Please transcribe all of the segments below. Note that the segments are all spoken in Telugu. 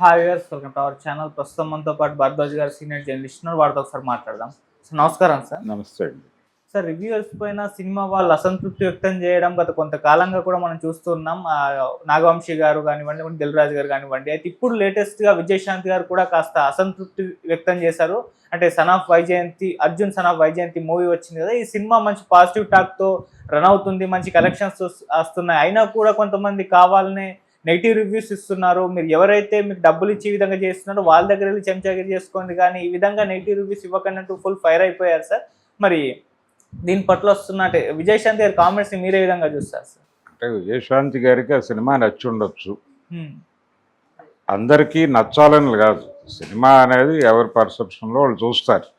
Hi viewers, welcome to our channel. ప్రస్తుతం మనతో పాటు భరద్వాజ్ గారు సీనియర్ జర్నలిస్ట్ ఉన్నారు. వారితో ఒకసారి మాట్లాడదాం. సో నమస్కారం సార్. నమస్తే అండి. సార్, రివ్యూవర్స్ పైన సినిమా వాళ్ళు అసంతృప్తి వ్యక్తం చేయడం గత కొంతకాలంగా కూడా మనం చూస్తున్నాం. నాగవంశీ గారు కానివ్వండి, దిల్ రాజు గారు కానివ్వండి. అయితే ఇప్పుడు లేటెస్ట్గా విజయశాంతి గారు కూడా కాస్త అసంతృప్తి వ్యక్తం చేశారు. అంటే son of Vyjayanthi, Arjun son of Vyjayanthi movie వచ్చింది కదా, ఈ సినిమా మంచి పాజిటివ్ టాక్తో రన్ అవుతుంది, మంచి కలెక్షన్స్ వస్తున్నాయి. అయినా కూడా కొంతమంది కావాలనే నెగిటివ్ రివ్యూస్ ఇస్తున్నారు. మీరు ఎవరైతే మీకు డబ్బులు ఇచ్చే విధంగా చేస్తున్నారో వాళ్ళ దగ్గర వెళ్ళి చెంచాగిరి చేసుకోండి, కానీ ఈ విధంగా నెగిటివ్ రివ్యూస్ ఇవ్వకండి అంటూ ఫుల్ ఫైర్ అయిపోయారు సార్. మరి దీని పట్ల వస్తున్నట్టే విజయశాంతి గారి కామెంట్స్ ని మీరే విధంగా చూస్తారు సార్? అంటే విజయశాంతి గారికి ఆ సినిమా నచ్చి ఉండొచ్చు. అందరికీ నచ్చాలని కాదు, సినిమా అనేది ఎవరి పర్సెప్షన్లో వాళ్ళు చూస్తారు,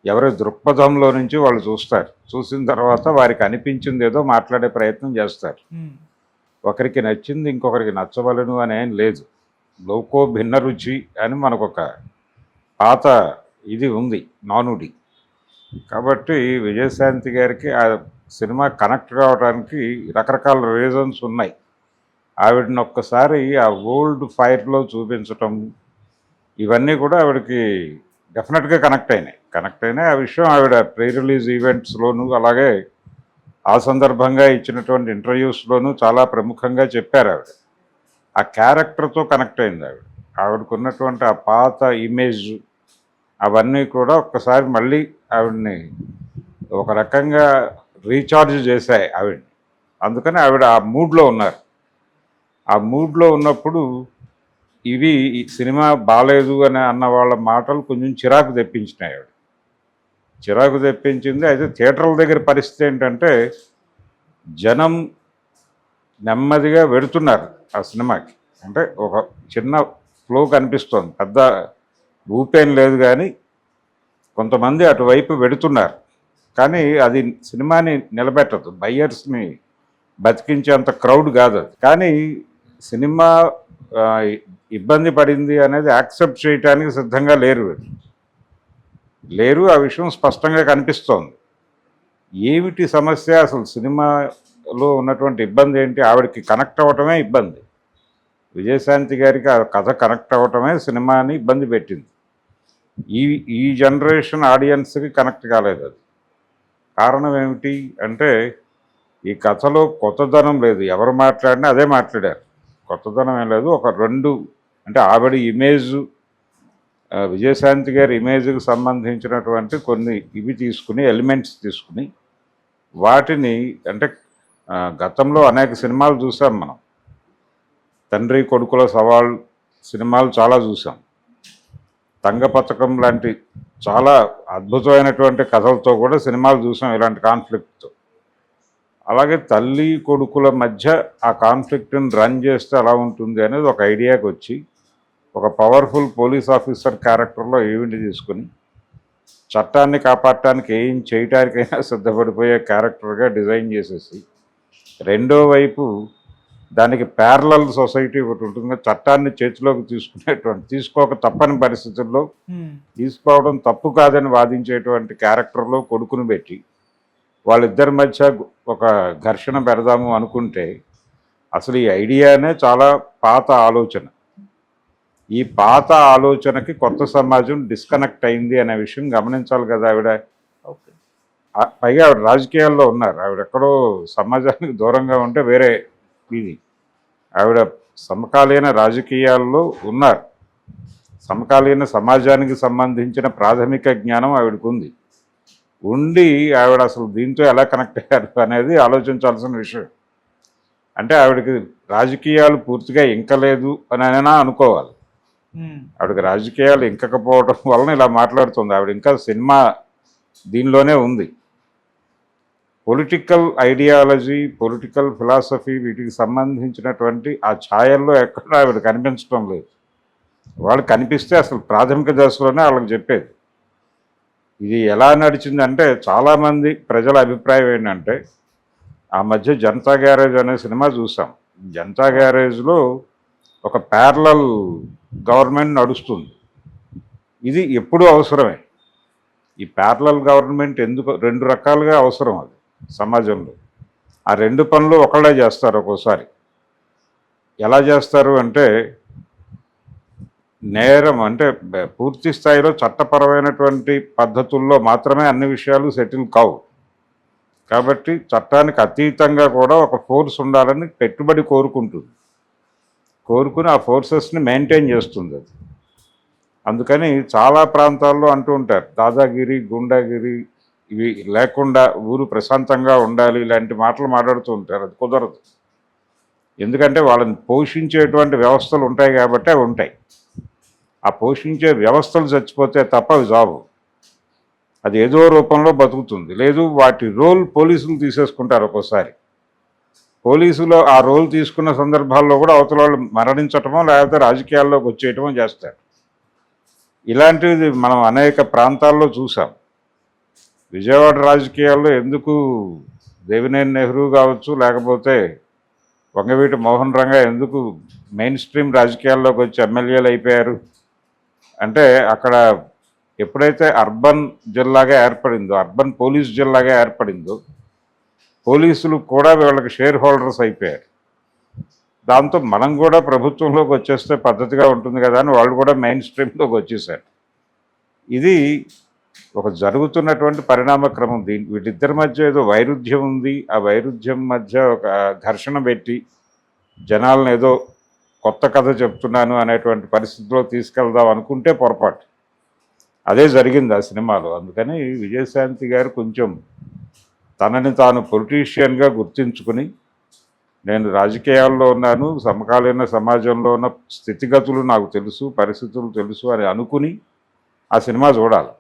ఎవరి దృక్పథంలో నుంచి వాళ్ళు చూస్తారు. చూసిన తర్వాత వారికి అనిపించింది ఏదో మాట్లాడే ప్రయత్నం చేస్తారు. ఒకరికి నచ్చింది ఇంకొకరికి నచ్చవలను అని ఏం లేదు. లోకో భిన్న రుచి అని మనకొక పాత ఇది ఉంది, నానుడి. కాబట్టి విజయశాంతి గారికి ఆ సినిమా కనెక్ట్ కావడానికి రకరకాల రీజన్స్ ఉన్నాయి. ఆవిడని ఒక్కసారి ఆ ఓల్డ్ ఫైర్లో చూపించటం, ఇవన్నీ కూడా ఆవిడకి డెఫినెట్గా కనెక్ట్ అయినాయి. ఆ విషయం ఆవిడ ప్రీ రిలీజ్ ఈవెంట్స్లోనూ అలాగే ఆ సందర్భంగా ఇచ్చినటువంటి ఇంటర్వ్యూస్లోనూ చాలా ప్రముఖంగా చెప్పారు. ఆవిడ ఆ క్యారెక్టర్తో కనెక్ట్ అయింది. ఆవిడకున్నటువంటి ఆ పాత ఇమేజ్ అవన్నీ కూడా ఒక్కసారి మళ్ళీ ఆవిడని ఒక రకంగా రీఛార్జ్ చేశాయి ఆవిడని. అందుకని ఆవిడ ఆ మూడ్లో ఉన్నారు. ఆ మూడ్లో ఉన్నప్పుడు ఇవి ఈ సినిమా బాగాలేదు అని అన్న వాళ్ళ మాటలు కొంచెం చిరాకు తెప్పించినాయి. ఆవిడ చిరాకు తెప్పించింది. అయితే థియేటర్ల దగ్గర పరిస్థితి ఏంటంటే జనం నెమ్మదిగా వెడుతున్నారు ఆ సినిమాకి. అంటే ఒక చిన్న ఫ్లో కనిపిస్తోంది, పెద్ద ఊపేం లేదు, కానీ కొంతమంది అటువైపు వెడుతున్నారు. కానీ అది సినిమాని నిలబెట్టదు, బయ్యర్స్ని బతికించేంత క్రౌడ్ కాదు అది. కానీ సినిమా ఇబ్బంది పడింది అనేది యాక్సెప్ట్ చేయడానికి సిద్ధంగా లేరు. ఆ విషయం స్పష్టంగా కనిపిస్తోంది. ఏమిటి సమస్య, అసలు సినిమాలో ఉన్నటువంటి ఇబ్బంది ఏంటి? ఆవిడకి కనెక్ట్ అవ్వటమే ఇబ్బంది. విజయశాంతి గారికి ఆ కథ కనెక్ట్ అవ్వటమే సినిమాని ఇబ్బంది పెట్టింది. ఈ జనరేషన్ ఆడియన్స్కి కనెక్ట్ కాలేదు. అది కారణం ఏమిటి అంటే ఈ కథలో కొత్తదనం లేదు. ఎవరు మాట్లాడినా అదే మాట్లాడారు, కొత్తదనం ఏం లేదు. ఒక రెండు అంటే ఆవిడ ఇమేజ్, విజయశాంతి గారి ఇమేజ్కి సంబంధించినటువంటి కొన్ని ఇవి తీసుకుని, ఎలిమెంట్స్ తీసుకుని వాటిని, అంటే గతంలో అనేక సినిమాలు చూసాం మనం. తండ్రి కొడుకుల సవాల్ సినిమాలు చాలా చూసాం. తంగపతకం లాంటి చాలా అద్భుతమైనటువంటి కథలతో కూడా సినిమాలు చూసాం, ఇలాంటి కాన్ఫ్లిక్ట్తో. అలాగే తల్లి కొడుకుల మధ్య ఆ కాన్ఫ్లిక్ట్ని రన్ చేస్తే ఎలా ఉంటుంది అనేది ఒక ఐడియాకి వచ్చి, ఒక పవర్ఫుల్ పోలీస్ ఆఫీసర్ క్యారెక్టర్లో ఈవెంట్ తీసుకుని చట్టాన్ని కాపాడటానికి ఏం చేయటానికైనా సిద్ధపడిపోయే క్యారెక్టర్గా డిజైన్ చేసేసి, రెండో వైపు దానికి ప్యారలల్ సొసైటీ ఒకటి ఉంటుంది, చట్టాన్ని చేతిలోకి తీసుకోక తప్పని పరిస్థితుల్లో తీసుకోవడం తప్పు కాదని వాదించేటువంటి క్యారెక్టర్లో కొడుకును పెట్టి వాళ్ళిద్దరి మధ్య ఒక ఘర్షణ పెడదాము అనుకుంటే, అసలు ఈ ఐడియానే చాలా పాత ఆలోచన. ఈ పాత ఆలోచనకి కొత్త సమాజం డిస్కనెక్ట్ అయింది అనే విషయం గమనించాలి కదా ఆవిడ. పైగా ఆవిడ రాజకీయాల్లో ఉన్నారు. ఆవిడ ఎక్కడో సమాజానికి దూరంగా ఉంటే వేరే ఇది. ఆవిడ సమకాలీన రాజకీయాల్లో ఉన్నారు. సమకాలీన సమాజానికి సంబంధించిన ప్రాథమిక జ్ఞానం ఆవిడకు ఉండి ఆవిడ అసలు దీంతో ఎలా కనెక్ట్ అయ్యారు అనేది ఆలోచించాల్సిన విషయం. అంటే ఆవిడకి రాజకీయాలు పూర్తిగా ఇంకలేదు అని అయినా అనుకోవాలి. ఆవిడకి రాజకీయాలు ఇంకకపోవడం వలన ఇలా మాట్లాడుతుంది. ఆవిడ ఇంకా సినిమా దీనిలోనే ఉంది. పొలిటికల్ ఐడియాలజీ, పొలిటికల్ ఫిలాసఫీ, వీటికి సంబంధించినటువంటి ఆ ఛాయల్లో ఎక్కడ ఆవిడ కనిపించడం లేదు. వాళ్ళు కనిపిస్తే అసలు ప్రాథమిక దశలోనే వాళ్ళకి చెప్పేది. ఇది ఎలా నడిచిందంటే, చాలామంది ప్రజల అభిప్రాయం ఏంటంటే, ఆ మధ్య జనతా గ్యారేజ్ అనే సినిమా చూసాం. జనతా గ్యారేజ్లో ఒక ప్యారలల్ గవర్నమెంట్ నడుస్తుంది. ఇది ఎప్పుడూ అవసరమే. ఈ ప్యారలల్ గవర్నమెంట్ ఎందుకు రెండు రకాలుగా అవసరం అది సమాజంలో. ఆ రెండు పనులు ఒకళ్ళే చేస్తారు ఒక్కోసారి. ఎలా చేస్తారు అంటే, నేరం అంటే పూర్తి స్థాయిలో చట్టపరమైనటువంటి పద్ధతుల్లో మాత్రమే అన్ని విషయాలు సెటిల్ కావు. కాబట్టి చట్టానికి అతీతంగా కూడా ఒక ఫోర్స్ ఉండాలని పెట్టుబడి కోరుకుంటుంది. కోరుకుని ఆ ఫోర్సెస్ని మెయింటైన్ చేస్తుంది అది. అందుకని చాలా ప్రాంతాల్లో అంటూ ఉంటారు, దాదాగిరి, గుండాగిరి ఇవి లేకుండా ఊరు ప్రశాంతంగా ఉండాలి, ఇలాంటి మాటలు మాట్లాడుతూ ఉంటారు. అది కుదరదు. ఎందుకంటే వాళ్ళని పోషించేటువంటి వ్యవస్థలు ఉంటాయి కాబట్టి అవి ఉంటాయి. ఆ పోషించే వ్యవస్థలు చచ్చిపోతే తప్ప అవి జాబు. అది ఏదో రూపంలో బతుకుతుంది. లేదు వాటి రోల్ పోలీసులు తీసేసుకుంటారు. ఒక్కోసారి పోలీసులు ఆ రోల్ తీసుకున్న సందర్భాల్లో కూడా అవతల వాళ్ళు మరణించటమో లేకపోతే రాజకీయాల్లోకి వచ్చేయటమో చేస్తారు. ఇలాంటిది మనం అనేక ప్రాంతాల్లో చూసాం. విజయవాడ రాజకీయాల్లో ఎందుకు దేవినేని నెహ్రూ కావచ్చు, లేకపోతే వంగవీటి మోహన్ రంగా ఎందుకు మెయిన్ స్ట్రీమ్ రాజకీయాల్లోకి వచ్చి ఎమ్మెల్యేలు అయిపోయారు అంటే, అక్కడ ఎప్పుడైతే అర్బన్ జిల్లాగా ఏర్పడిందో, అర్బన్ పోలీస్ జిల్లాగా ఏర్పడిందో, పోలీసులు కూడా వీళ్ళకి షేర్ హోల్డర్స్ అయిపోయారు. దాంతో మనం కూడా ప్రభుత్వంలోకి వచ్చేస్తే పద్ధతిగా ఉంటుంది కదా అని వాళ్ళు కూడా మెయిన్ స్ట్రీమ్లోకి వచ్చేసారు. ఇది ఒక జరుగుతున్నటువంటి పరిణామ క్రమం. వీటిద్దరి మధ్య ఏదో వైరుధ్యం ఉంది. ఆ వైరుధ్యం మధ్య ఒక ఘర్షణ పెట్టి జనాలను ఏదో కొత్త కథ చెప్తున్నాను అనేటువంటి పరిస్థితిలో తీసుకెళ్దాం అనుకుంటే పొరపాటు. అదే జరిగింది ఆ సినిమాలో. అందుకని విజయశాంతి గారు కొంచెం తనని తాను పొలిటీషియన్గా గుర్తించుకుని, నేను రాజకీయాల్లో ఉన్నాను, సమకాలీన సమాజంలో ఉన్న స్థితిగతులు నాకు తెలుసు, పరిస్థితులు తెలుసు అని అనుకుని ఆ సినిమా చూడాలి.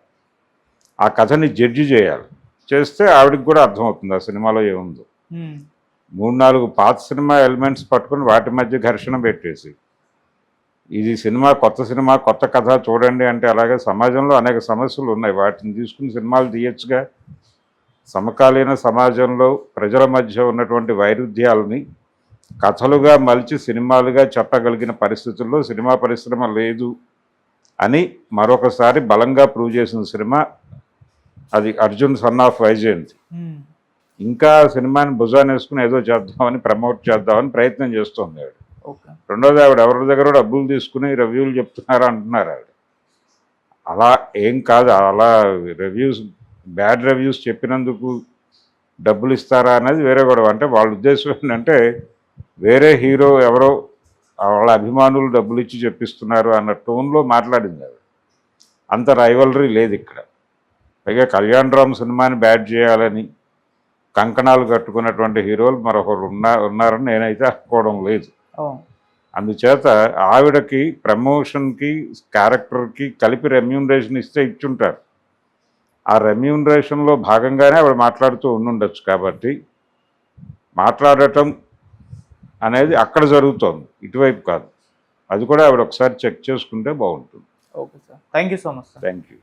ఆ కథని జడ్జి చేయాలి. చేస్తే ఆవిడకి కూడా అర్థమవుతుంది ఆ సినిమాలో ఏముందో. 3-4 పాత సినిమా ఎలిమెంట్స్ పట్టుకుని వాటి మధ్య ఘర్షణ పెట్టేసి, ఇది సినిమా, కొత్త సినిమా, కొత్త కథ చూడండి అంటే, అలాగే సమాజంలో అనేక సమస్యలు ఉన్నాయి, వాటిని తీసుకుని సినిమాలు తీయచ్చుగా. సమకాలీన సమాజంలో ప్రజల మధ్య ఉన్నటువంటి వైరుధ్యాలని కథలుగా మలిచి సినిమాలుగా చెప్పగలిగిన పరిస్థితుల్లో సినిమా పరిశ్రమ లేదు అని మరొకసారి బలంగా ప్రూవ్ చేసిన సినిమా అది అర్జున్ సన్ ఆఫ్ వైజయంతి. ఇంకా సినిమాని భుజాన్ని వేసుకుని ఏదో చేద్దామని, ప్రమోట్ చేద్దామని ప్రయత్నం చేస్తుంది ఆవిడ. రెండోది, ఆవిడ ఎవరి దగ్గర డబ్బులు తీసుకుని రివ్యూలు చెప్తున్నారు అంటున్నారు ఆవిడ. అలా ఏం కాదు. అలా రివ్యూస్, బ్యాడ్ రివ్యూస్ చెప్పినందుకు డబ్బులు ఇస్తారా అనేది వేరే గొడవ. అంటే వాళ్ళ ఉద్దేశం ఏంటంటే, వేరే హీరో ఎవరో వాళ్ళ అభిమానులు డబ్బులు ఇచ్చి చెప్పిస్తున్నారు అన్న టోన్లో మాట్లాడింది ఆవిడ. అంత రైవలరీ లేదు ఇక్కడ. పైగా కళ్యాణ్ రామ్ సినిమాని బ్యాడ్ చేయాలని కంకణాలు కట్టుకున్నటువంటి హీరోలు మరొకరు ఉన్నారని నేనైతే అనుకోవడం లేదు. అందుచేత ఆవిడకి ప్రమోషన్కి, క్యారెక్టర్కి కలిపి రెమ్యూనరేషన్ ఇస్తే ఇచ్చుంటారు. ఆ రెమ్యూనరేషన్లో భాగంగానే ఆవిడ మాట్లాడుతూ ఉండుండొచ్చు. కాబట్టి మాట్లాడటం అనేది అక్కడ జరుగుతోంది, ఇటువైపు కాదు. అది కూడా ఆవిడ ఒకసారి చెక్ చేసుకుంటే బాగుంటుంది. Okay sir, thank you so much sir. Thank you.